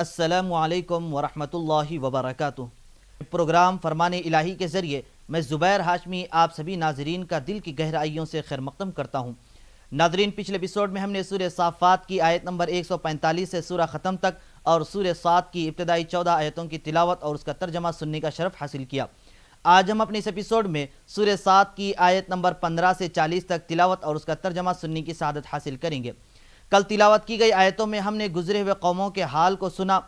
अस्सलामु अलैकुम वरहमतुल्लाहि वबरकातुह। प्रोग्राम फरमाने इलाही के ज़रिए मैं ज़ुबैर हाशमी आप सभी नाजरीन का दिल की गहराइयों से खैर मक़दम करता हूँ। नाजरीन, पिछले एपिसोड में हमने सूरह साफ़ात की आयत नंबर 145 से सूरह ख़त्म तक और सूरह सात की इब्तदाई 14 आयतों की तिलावत और उसका तर्जमा सुनने का शरफ़ हासिल किया। आज हम अपने इस एपिसोड में सूरह सात की आयत नंबर 15 से 40 तक तिलावत और उसका तर्जमा सुनने की सआदत हासिल करेंगे। कल तिलावत की गई आयतों में हमने गुजरे हुए कौमों के हाल को सुना।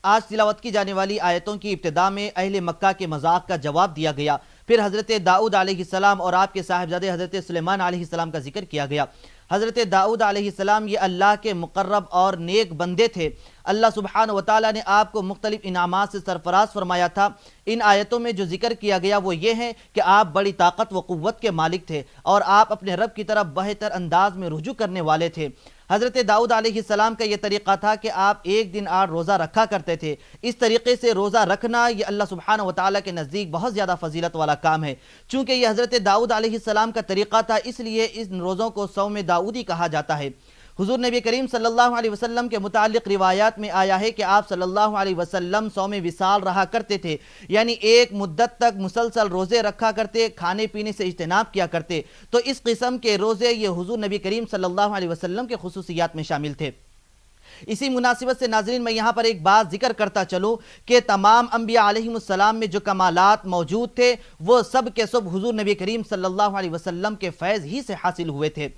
आज तिलावत की जाने वाली आयतों की इब्तिदा में अहले मक्का के मजाक का जवाब दिया गया। फिर हज़रत दाऊद अलैहिस्सलाम और आपके साहिबजादे हज़रत सुलेमान अलैहिस्सलाम का जिक्र किया गया। हज़रत दाऊद अलैहिस्सलाम ये अल्लाह के मुक़र्रब और नेक बंदे थे। अल्लाह सुब्हानहू व तआला ने आपको मुख्तलिफ इनामात से सरफराज फरमाया था। इन आयतों में जो जिक्र किया गया वो ये है कि आप बड़ी ताकत व क़ुव्वत के मालिक थे और आप अपने रब की तरफ बेहतर अंदाज में रुजू करने वाले थे। हज़रत दाऊद अलैहिस्सलाम का ये तरीक़ा था कि आप एक दिन 8 रोज़ा रखा करते थे। इस तरीक़े से रोज़ा रखना ये अल्लाह सुब्हानहू व तआला के नज़दीक बहुत ज़्यादा फ़जीलत वाला काम है। चूँकि यह हज़रत दाऊद अलैहिस्सलाम का तरीक़ा था, इसलिए इन रोज़ों को सौम दाऊदी कहा जाता है। हुज़ूर नबी करीम सल्लल्लाहु अलैहि वसल्लम के मुताल्लिक़ रिवायात में आया है कि आप सल्लल्लाहु अलैहि वसल्लम सौम विसाल रहा करते थे, यानी एक मुद्दत तक मुसलसल रोज़े रखा करते, खाने पीने से इज्तनाब किया करते। तो इस किस्म के रोज़े ये हुज़ूर नबी करीम सल्लल्लाहु अलैहि वसल्लम के खुसूसियात में शामिल थे। इसी मुनासिबत से नाज़रीन मैं यहाँ पर एक बात जिक्र करता चलूँ कि तमाम अंबिया अलैहिमुस्सलाम में जो कमालात मौजूद थे वो सब के सब हुज़ूर नबी करीम सल्लल्लाहु अलैहि वसल्लम के फैज़ ही से हासिल हुए थे।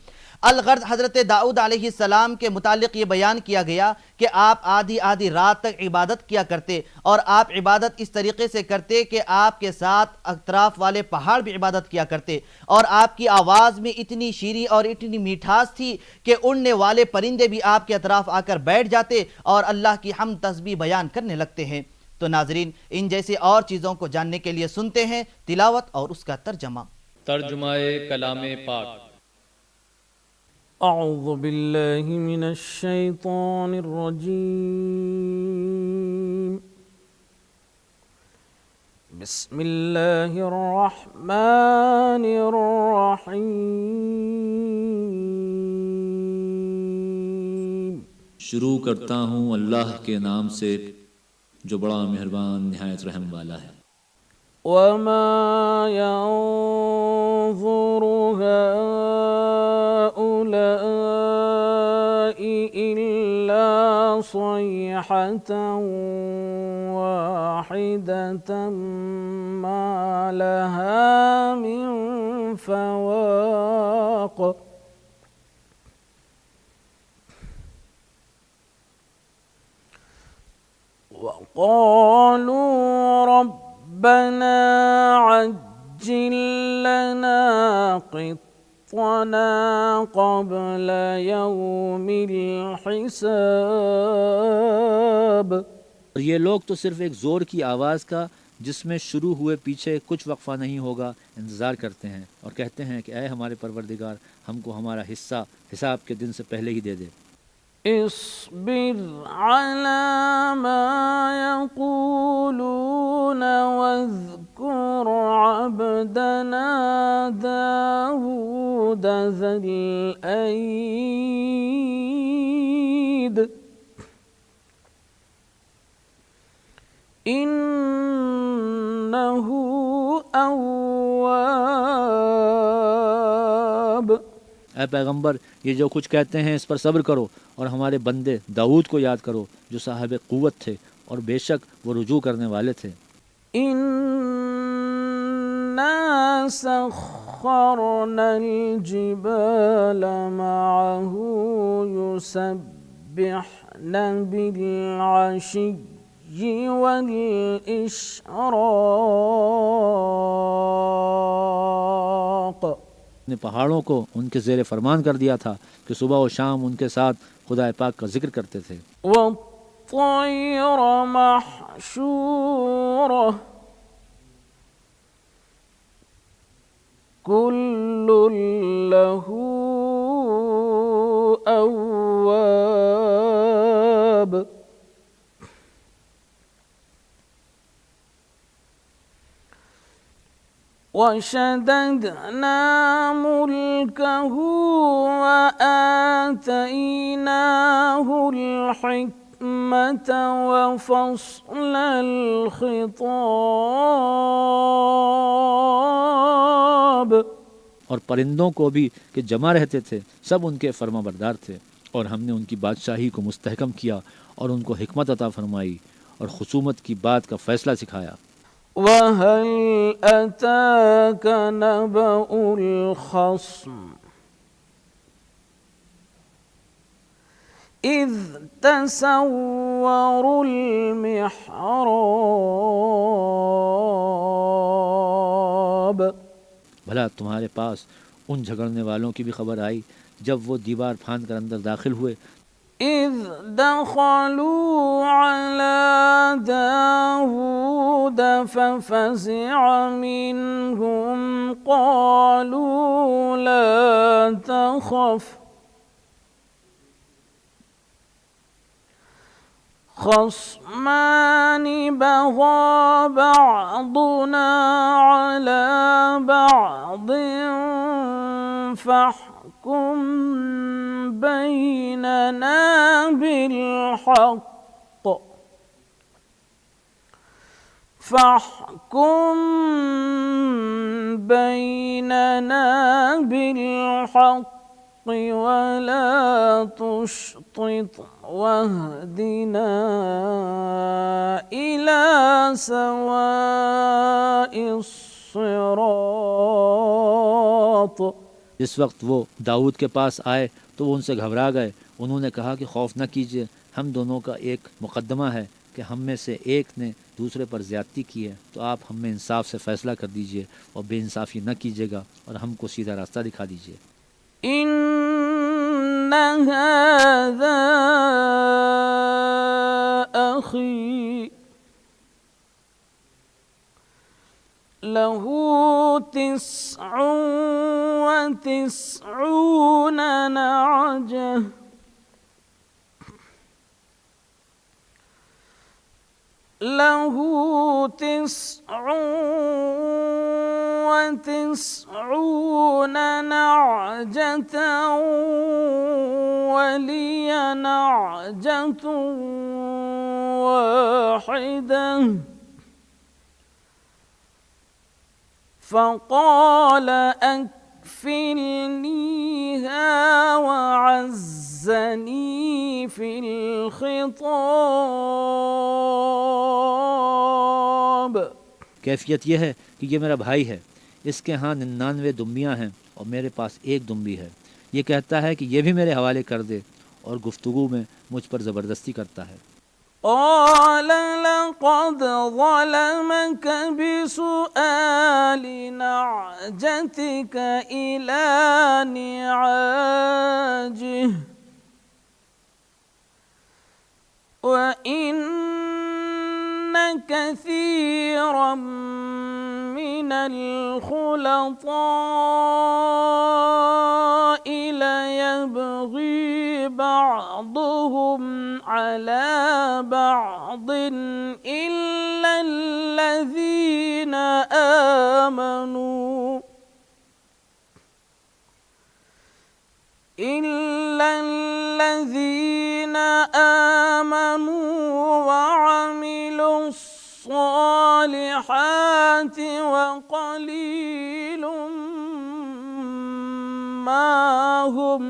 अलगर्द हज़रत दाऊद अलैहिस्सलाम के मुतालिक ये बयान किया गया कि आप आधी आधी रात तक इबादत किया करते और आप इबादत इस तरीके से करते कि आपके साथ अतराफ़ वाले पहाड़ भी इबादत किया करते और आपकी आवाज़ में इतनी शीरी और इतनी मिठास थी कि उड़ने वाले परिंदे भी आपके अतराफ़ आकर बैठ जाते और अल्लाह की हम्द तस्बीह बयान करने लगते हैं। तो नाजरीन, इन जैसे और चीज़ों को जानने के लिए सुनते हैं तिलावत और उसका तर्जुमाए कलामे पाक। अऊज़ु बिल्लाहि मिनश शैतानिर रजीम। बिस्मिल्लाहिर रहमानिर रहीम। शुरू करता हूँ अल्लाह के नाम से जो बड़ा मेहरबान निहायत रहम वाला है। वमा यंज़ुरु हाउलाइ इल्ला सयहतन वाहिदतन मा लहा मिन फवाक़। वक़ालू रब्बना अज्जिल लना क़ित्तना क़ब्ल यौमिल हिसाब। और ये लोग तो सिर्फ एक ज़ोर की आवाज़ का जिसमें शुरू हुए पीछे कुछ वक्फ़ा नहीं होगा इंतज़ार करते हैं और कहते हैं कि ऐ हमारे परवरदिगार, हमको हमारा हिस्सा हिसाब के दिन से पहले ही दे दे। इस्बिर अला मा यक़ूलून वज़्कुर अब्दना दाऊद ज़ल ऐद इन्नहु अव्वाब। ऐ पैगंबर, ये जो कुछ कहते हैं इस पर सब्र करो और हमारे बंदे दाऊद को याद करो जो साहिब क़ुव्वत थे और बेशक वो रुजू करने वाले थे। इन्ना सख्खरनल जिबाल मअहू युसब्बिहना बिल अशिय्यि वल इशराक़। ने पहाड़ों को उनके ज़ेरे फरमान कर दिया था कि सुबह और शाम उनके साथ खुदा पाक का जिक्र करते थे। वत्तैर महशूरा कुल्लुन लहू अव्वाब। वशददना मुल्कहू वआतैनाहुल हिक्मत وفصل الخطاب और परिंदों को भी कि जमा रहते थे, सब उनके फरमाबरदार थे, और हमने उनकी बादशाही को मुस्तहकम किया और उनको हिकमत अता फरमाई और खुसूमत की बात का फैसला सिखाया। वहल अताक नबउल खस्म इज़ तसव्वरुल मिहराब। भला तुम्हारे पास उन झगड़ने वालों की भी खबर आई जब वो दीवार फांद कर अंदर दाखिल हुए। इज़ दखलू अला दाऊद फफ़ज़िअ मिनहुम क़ालू ला तख़फ़ ख़स्मान बग़ा बअदुना अला बअद फ़हकुम बैनना बिलहक़ फ़हकुम बैनना बिलहक़ वला तुश्तित वहदिना इला सवाइस सिरात। जिस वक्त वो दाऊद के पास आए तो वो उनसे घबरा गए। उन्होंने कहा कि खौफ न कीजिए, हम दोनों का एक मुकदमा है कि हम में से एक ने दूसरे पर ज़्यादती की है, तो आप हम में इंसाफ से फ़ैसला कर दीजिए और बेइंसाफ़ी न कीजिएगा और हमको सीधा रास्ता दिखा दीजिए। इन्न हाज़ा अख़ी लहू तिस्उन व तिस्ऊन नअजह लहू तिस्उन व तिस्ऊन नअजतन वलिय नअजतुन वाहिदह फ़क़ाल अकफ़िलनीहा वअज़्ज़नी फ़िल ख़िताब। कैफियत यह है कि ये मेरा भाई है, इसके यहाँ 99 दुम्बियाँ हैं और मेरे पास एक दुम्बी है। ये कहता है कि ये भी मेरे हवाले कर दे और गुफ्तगू में मुझ पर ज़बरदस्ती करता है। क़ाल लक़द ज़लमक बिसुआल नअजतिक इला निआजिह व इन्न कसीरम मिनल खुलताइ लयबग़ी बअदुहुम अला बअदिन इल्लल्लज़ीना आमनू वअमिलुस्सालिहाति वक़लीलुम मा हुम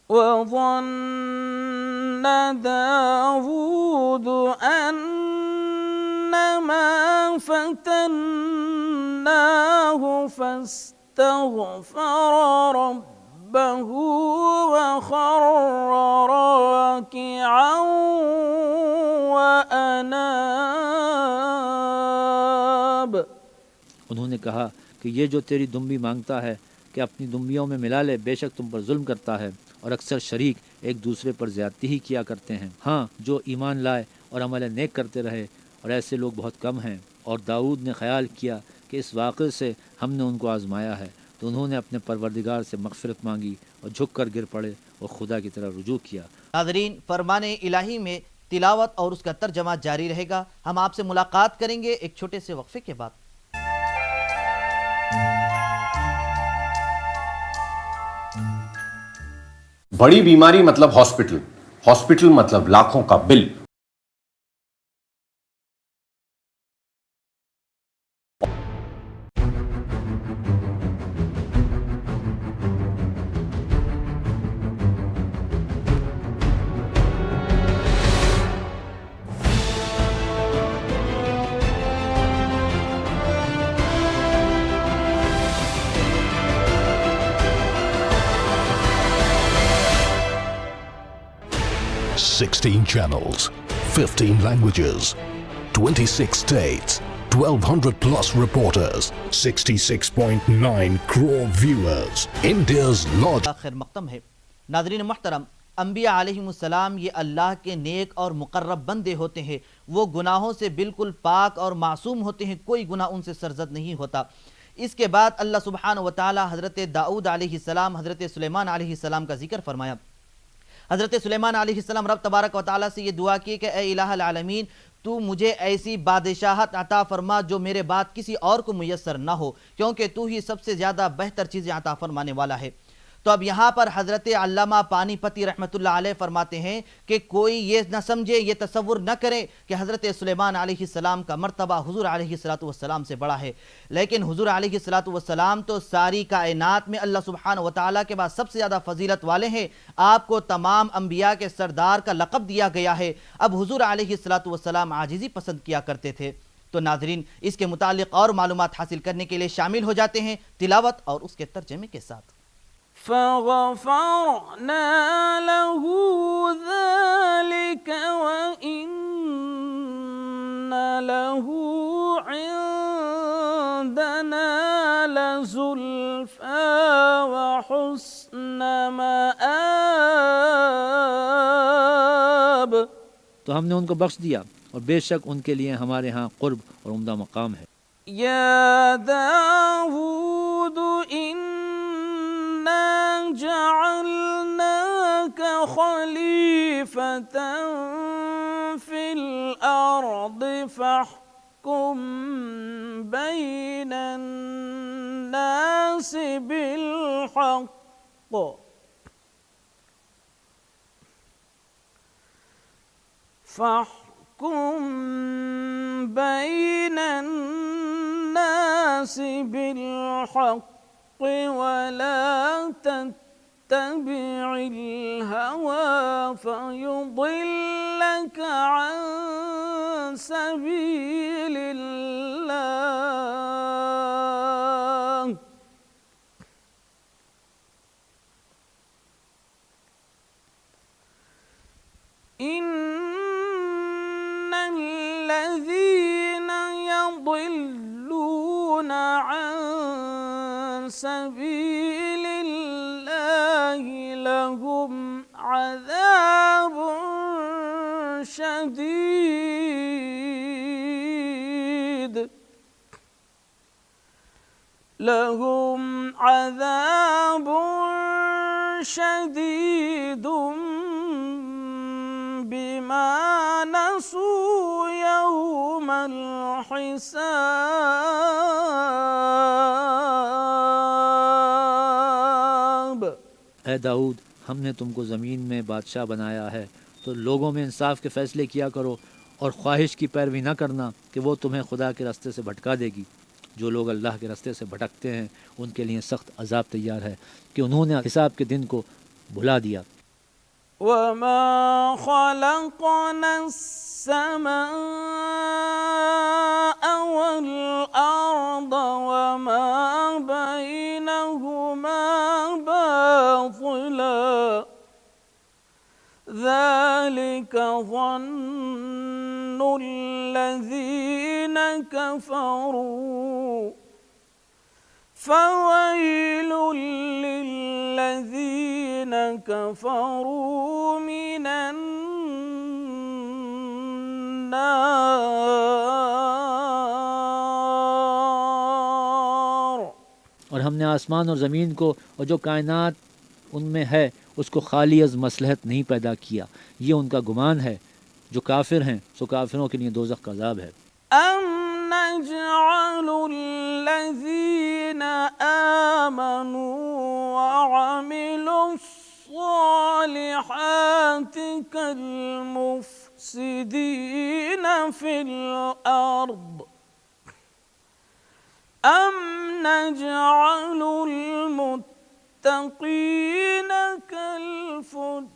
वज़न्न दाऊद अन्नमा फ़तन्नाहु फ़ास्तग़फ़र रब्बहु वख़र्र राकिअन वअनाब। उन्होंने कहा कि ये जो तेरी दुम्बी मांगता है कि अपनी दुम्बियों में मिला ले, बेशक तुम पर जुल्म करता है और अक्सर शरीक एक दूसरे पर ज़्यादती ही किया करते हैं। हाँ, जो ईमान लाए और अमल नेक करते रहे, और ऐसे लोग बहुत कम हैं। और दाऊद ने ख्याल किया कि इस वाक़े से हमने उनको आज़माया है, तो उन्होंने अपने परवरदिगार से मग़फ़िरत मांगी और झुक कर गिर पड़े और खुदा की तरफ रुजू किया। नाज़रीन, फ़रमाने इलाही में तिलावत और उसका तर्जमा जारी रहेगा। हम आपसे मुलाकात करेंगे एक छोटे से वक्फे के बाद। बड़ी बीमारी मतलब हॉस्पिटल, हॉस्पिटल मतलब लाखों का bill. Sixteen channels, 15 languages, 26 states, 1200 plus reporters, 66.9 crore viewers. India's largest. आखिर मकतम है। नाज़रीन मुहतरम, अंबिया अलैहिमुस्सलाम ये अल्लाह के नेक और मुकर्रब बंदे होते हैं। वो गुनाहों से बिल्कुल पाक और मासूम होते हैं, कोई गुनाह उनसे सरजद नहीं होता। इसके बाद अल्लाह सुब्हानहु व तआला हज़रत दाऊद अलैहिस्सलाम, हज़रत सुलेमान अलैहिस्सलाम का जिक्र फरमाया। हज़रत सुलेमान अलैहिस्सलाम रब तबारक व तआला से ये दुआ की कि ए इलाहुल आलमीन, तू मुझे ऐसी बादशाहत अता फरमा जो मेरे बाद किसी और को मुयस्सर ना हो, क्योंकि तू ही सबसे ज़्यादा बेहतर चीज़ें अता फरमाने वाला है। तो अब यहाँ पर हज़रत अल्लामा पानीपती रहमतुल्लाह अलैह फरमाते हैं कि कोई ये न समझे, ये तसव्वुर न करे कि हज़रत सुलेमान अलैहिस्सलाम का मर्तबा हुज़ूर अलैहिस्सलातु वस्सलाम से बड़ा है। लेकिन हुज़ूर अलैहिस्सलातु वस्सलाम तो सारी कायनात में अल्लाह सुब्हानहु व तआला के बाद सबसे ज़्यादा फजीलत वाले हैं। आपको तमाम अंबिया के सरदार का लक़ब दिया गया है। अब हुज़ूर अलैहिस्सलातु वस्सलाम आजिज़ी पसंद किया करते थे। तो नाज़रीन, इसके मुतालिक और मालूमात हासिल करने के लिए शामिल हो जाते हैं तिलावत और उसके तर्जमे के साथ। فغفرنا له ذلك وإن له عندنا لزلفى وحسن مآب। तो हमने उनको बख्श दिया और बेशक उनके लिए हमारे यहाँ कुर्ब और उम्दा मकाम है। या दाऊद जअलनाक खलीफतन फिल अर्द फहकुम बैनन नास बिल हक़ फहकुम बैनन नास बिल हक़ वला तत्तबि'ल हवा फयुदिल्लक अन सबीलिल्लाह। इन्नल्लज़ीना यضिल्लून अन सबीलिल्लाहि लहुम अज़ाबुन शदीद लहुम अज़ाबुन शदीदुम बिमा नसू यौमल हिसाब। ए दाऊद, हमने तुमको ज़मीन में बादशाह बनाया है, तो लोगों में इंसाफ के फ़ैसले किया करो और ख्वाहिश की पैरवी ना करना कि वो तुम्हें खुदा के रास्ते से भटका देगी। जो लोग अल्लाह के रास्ते से भटकते हैं उनके लिए सख्त अजाब तैयार है कि उन्होंने हिसाब के दिन को भुला दिया। वमा खलक़ना अस्समाअ वल अर्द वमा बैनहुमा बातिला ذلك ظن الذين كفروا فويل للذين كفروا من النار। और हमने आसमान और ज़मीन को और जो कायनात उनमें है उसको खाली अज़ मसलहत नहीं पैदा किया। ये उनका गुमान है। जो काफिर हैं सो काफिरों के लिए दोज़ख का अज़ाब है। अम नजअलुल्लज़ीन आमनू व अमिलुस्सालिहाति كالمفسدين في الأرض أم نجعل المتقين كالفجار।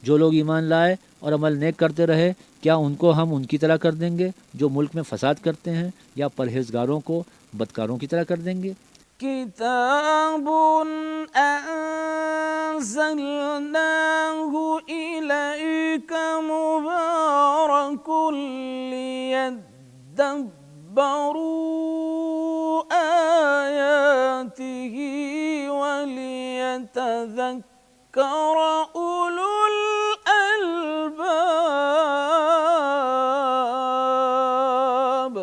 जो लोग ईमान लाए और अमल नेक करते रहे, क्या उनको हम उनकी तरह कर देंगे जो मुल्क में फसाद करते हैं, या परहेजगारों को बदकारों की तरह कर देंगे? किताब अंज़लनाहु इलैका मुबारकुन लियद्दब्बरू आयातिही वलियतज़क्कर उलुल अलबाब।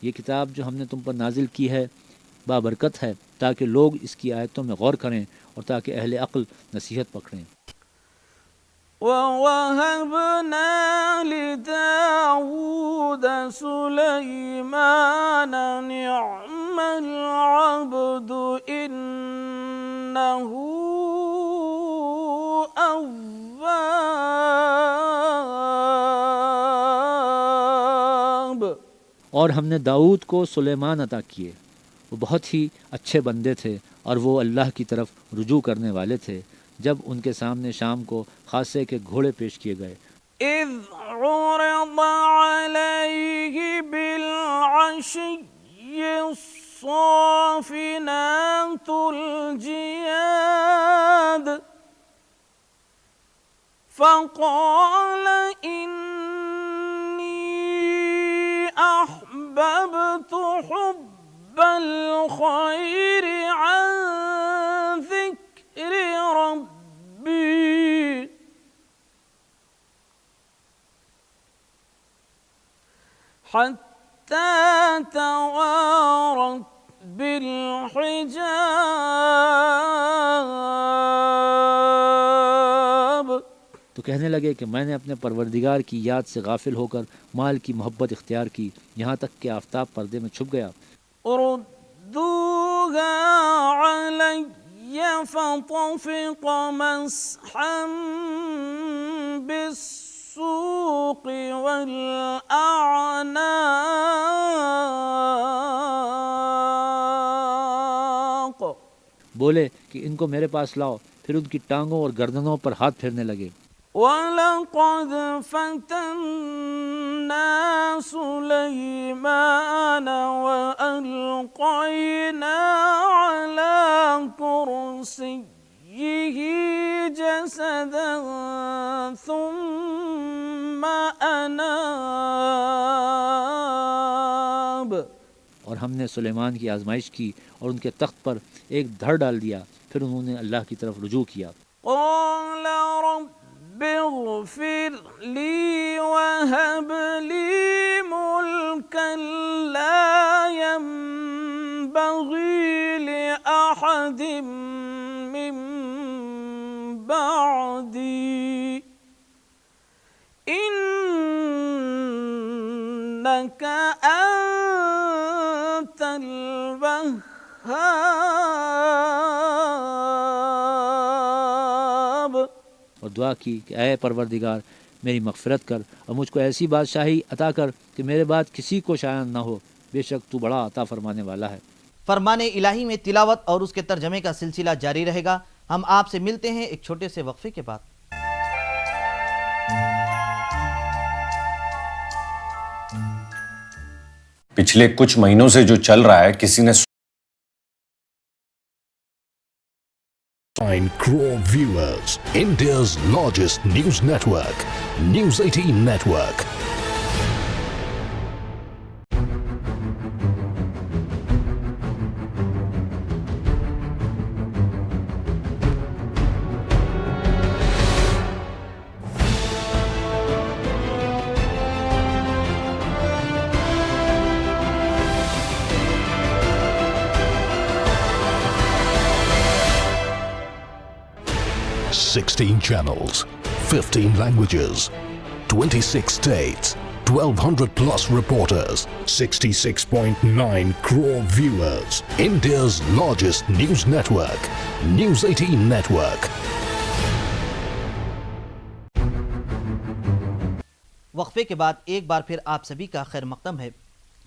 ये किताब जो हमने तुम पर नाजिल की है बाबरकत है, ताकि लोग इसकी आयतों में गौर करें और ताकि अहले अक्ल नसीहत पकड़ें। ववहबना लिदाऊद सुलैमान निअमल अब्दु इन्नहु अव्वाब। और हमने दाऊद को सुलेमान अता किए, वो बहुत ही अच्छे बंदे थे और वो अल्लाह की तरफ रुजू करने वाले थे। जब उनके सामने शाम को खासे के घोड़े पेश किए गए, इज़ उरिद अलैहि बिलअशिय्यि स्साफ़िनातुल जियाद फ़क़ाल इन्नी अहबब्तु हुब्बल खैरि अन ज़िक्रि रब्बी हत्ता तवारत बिलहिजाब। तो कहने लगे कि मैंने अपने परवरदिगार की याद से गाफिल होकर माल की मोहब्बत इख्तियार की, यहाँ तक कि आफताब पर्दे में छुप गया। रुद्दूहा अलैया फतफ़िक़ मस्हन बिस्सूक़ वल-अअनाक़। बोले कि इनको मेरे पास लाओ, फिर उनकी टांगों और गर्दनों पर हाथ फेरने लगे। वलक़द फ़तन्ना सुलैमान वअल्क़ैना अला कुर्सिय्यिहि जसदन सुम्मा अनाब। और हमने सुलेमान की आजमाइश की और उनके तख्त पर एक धड़ डाल दिया, फिर उन्होंने अल्लाह की तरफ रुजू किया। क़ाल रब्बिग़फ़िर ली वहब ली मुल्कन ला यंबग़ी लिअहदिम मिन बअदी इन्नका अंतल वह्हाब। और दुआ की कि ऐ परवरदिगार मेरी मग़फ़िरत कर और मुझको ऐसी बादशाही अता कर कि मेरे बाद किसी को शायद ना हो, बेशक तू बड़ा अता फरमाने वाला है। फरमाने इलाही में तिलावत और उसके तर्जमे का सिलसिला जारी रहेगा। हम आपसे मिलते हैं एक छोटे से वक्फे के बाद। पिछले कुछ महीनों से जो चल रहा है, किसी ने 9 crore viewers. India's largest news network. News 18 Network. .16 channels, 15 languages, 26 states, 1200 plus reporters, 66.9 crore viewers. India's largest news network, News 18 Network. वक्फे के बाद एक बार फिर आप सभी का खैर मकदम है।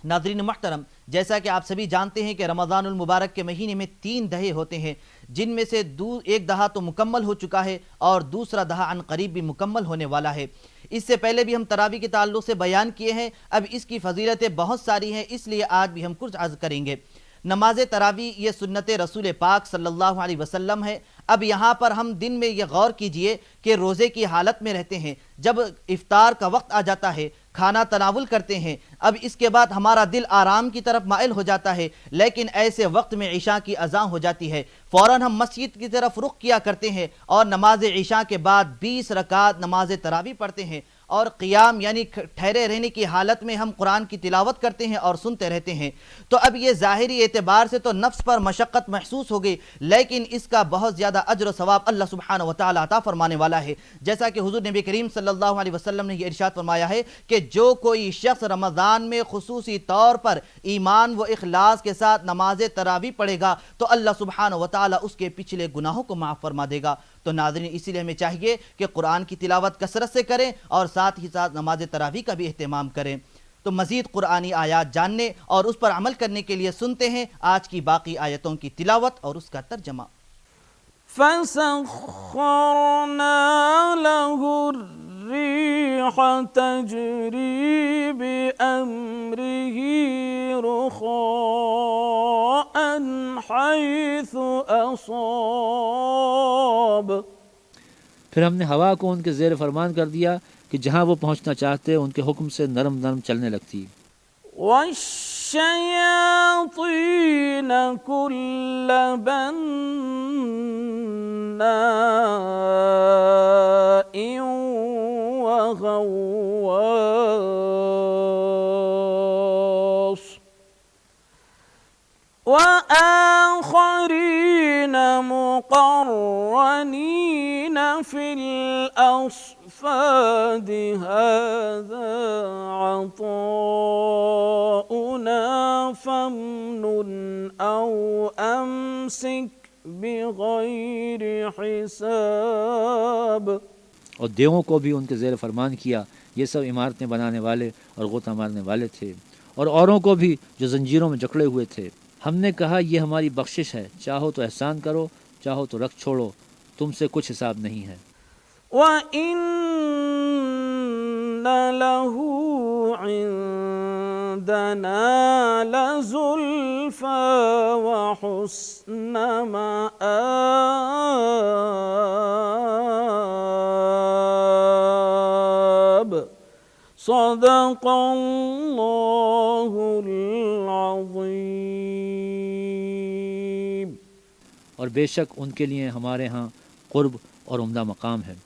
नाज़रीन मुहतरम, जैसा कि आप सभी जानते हैं कि रमज़ानुल मुबारक के महीने में 3 दहे होते हैं, जिनमें से एक दहा तो मुकम्मल हो चुका है और दूसरा दहा अन करीब भी मुकम्मल होने वाला है। इससे पहले भी हम तरावी के ताल्लुक़ से बयान किए हैं। अब इसकी फजीलतें बहुत सारी हैं, इसलिए आज भी हम कुछ अर्ज़ करेंगे। नमाज तरावी ये सुन्नत रसूल पाक सल्लल्लाहु अलैहि वसल्लम है। अब यहाँ पर हम दिन में ये गौर कीजिए कि रोज़े की हालत में रहते हैं, जब इफ्तार का वक्त आ जाता है, खाना तनावुल करते हैं, अब इसके बाद हमारा दिल आराम की तरफ माइल हो जाता है, लेकिन ऐसे वक्त में इशा की अज़ान हो जाती है, फ़ौरन हम मस्जिद की तरफ रुख किया करते हैं और नमाज इशा के बाद 20 रकात नमाज तरावी पढ़ते हैं और क़ियाम यानी ठहरे रहने की हालत में हम कुरान की तिलावत करते हैं और सुनते रहते हैं। तो अब ये ज़ाहिरी एतबार से तो नफ्स पर मशक्क़त महसूस हो गई, लेकिन इसका बहुत ज़्यादा अज्र सवाब अल्लाह सुब्हानहू व तआला अता फरमाने वाला है। जैसा कि हुज़ूर नबी करीम सल्लल्लाहु अलैहि वसल्लम ने यह इरशाद फरमाया है कि जो कोई शख्स रमज़ान में खुसूसी तौर पर ईमान व इखलास के साथ नमाज तरावी पढ़ेगा तो अल्लाह सुब्हानहू व तआला उसके पिछले गुनाहों को माफ़ फरमा देगा। तो नाज़रीन, इसीलिए हमें चाहिए कि कुरान की तिलावत कसरत से करें और साथ ही साथ नमाज तरावी का भी एहतमाम करें। तो मज़ीद कुरानी आयात जानने और उस पर अमल करने के लिए सुनते हैं आज की बाकी आयतों की तिलावत और उसका तर्जमा। फसख्खरना लहु الريح تجري بأمره رخاء حيث أصاب। फिर हमने हवा को उनके ज़ेर फरमान कर दिया कि जहाँ वो पहुँचना चाहते उनके हुक्म से नरम नरम चलने लगती। वश्शयातीन कुल्ल बन्नाइन व गव्वास व आखरीन मुक़र्रनीन फिल अस्फ़ाद हाज़ा अताउना फमनुन औ अमसिक बिग़ैर हिसाब। और देवों को भी उनके ज़ेर फरमान किया। ये सब इमारतें बनाने वाले और गोता मारने वाले थे, और औरों को भी जो जंजीरों में जकड़े हुए थे। हमने कहा ये हमारी बख्शिश है, चाहो तो एहसान करो, चाहो तो रख छोड़ो, तुमसे कुछ हिसाब नहीं है। वइन्न लहू इंदना लज़ुल्फ़ा व हुस्न मआब। सदक़ल्लाहुल अज़ीम। और बेशक उनके लिए हमारे यहाँ क़ुर्ब और उम्दा मकाम है।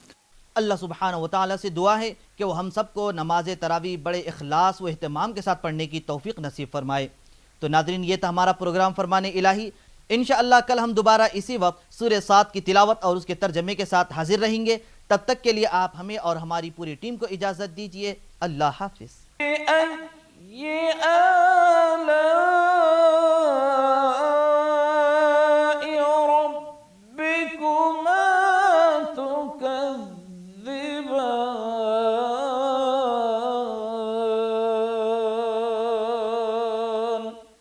अल्लाह सुब्हानहू व तआला से दुआ है कि वो हम सबको नमाज तरावी बड़े इखलास व एहतमाम के साथ पढ़ने की तौफीक नसीब फरमाए। तो नाज़रीन, ये था हमारा प्रोग्राम फरमाने इलाही। इंशाअल्लाह कल हम दोबारा इसी वक्त सूरह साद की तिलावत और उसके तर्जमे के साथ हाजिर रहेंगे। तब तक के लिए आप हमें और हमारी पूरी टीम को इजाज़त दीजिए। अल्लाह हाफिज़।